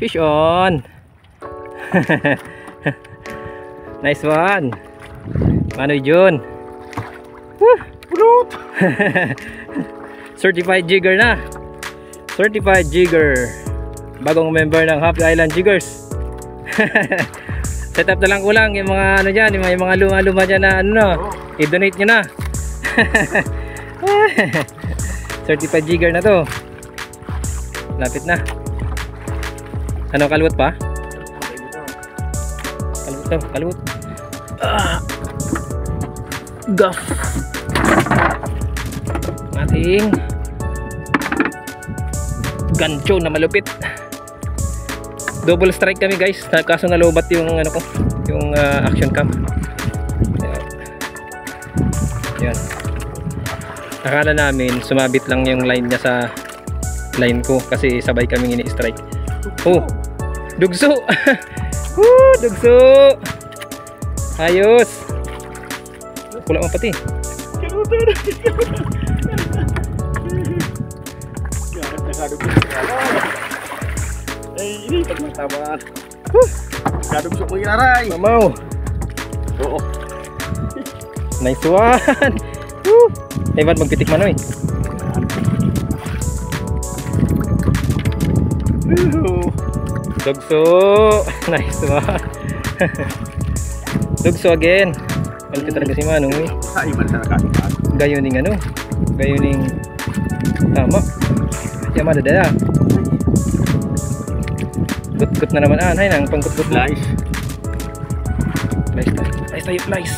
Fish on. Nice one. Manoy Jun. Certified jigger na. Certified jigger. Bagong member ng Happy Island Jiggers. Set up na lang kulang yung mga ano dyan, yung mga luma-luma dyan na ano, i-donate nyo na. Certified jigger na to. Lapit na. Ano, kalwot pa? Kalwot to, kalwot. Guff. Ating gancho na malupit. Double strike kami guys, kaso nalobat yung ano ko, yung action cam. Yan. Akala namin sumabit lang yung line niya sa line ko kasi sabay kaming ini-strike. Oh, dugso. Dugso. Ayos. Pula mo pati. Ini pagmataman. Kadugso mo ginaray. Mamaw. Oo. Nice one. Evan magpitik manoy. Dugso. Nice one. Dugso again. Malapit talaga si Manong. Ay, man sa nakalipat. Gayuning ano? Gayuning tama. Siya madadala. Gut-gut na naman hay nang panggut-gut. Flies. Flies tayo, flies.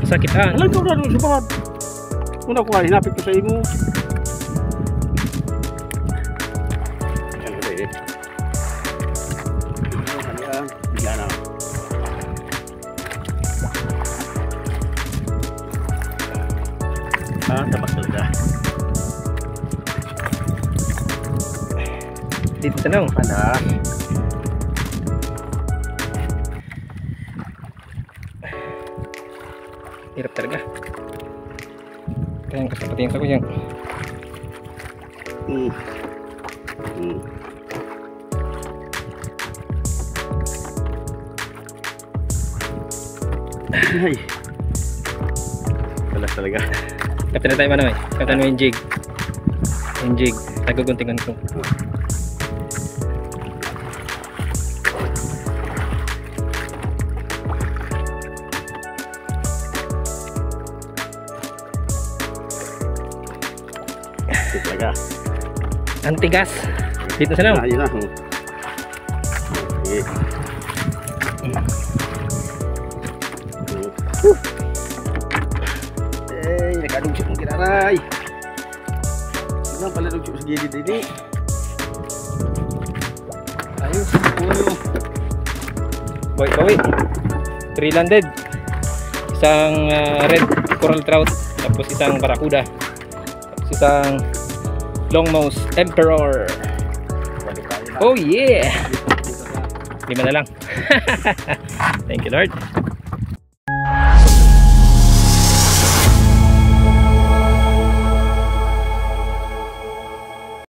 Sakit Alam ko na doon sa bad. Muna ko ay hinapit ko sa imo. Tapak talaga. Dito tanong. Panas. Hirap talaga. Kaya kasapatin sa ko yan. Ay. Panas talaga. Kapten na tayo man naman. Kapten mo yung jig. Yung jig. Naguguntingan ko. Talaga. Antigas. Dito sa lang. Ayun na. Okay. Nakadugso mong kinaray. Ano pala dugso sa gilid ini? Ayos. Bawi. 3-landed. Isang red coral trout. Tapos isang barracuda. Tapos isang longnose emperor. Oh yeah. 5 na lang. Thank you Lord.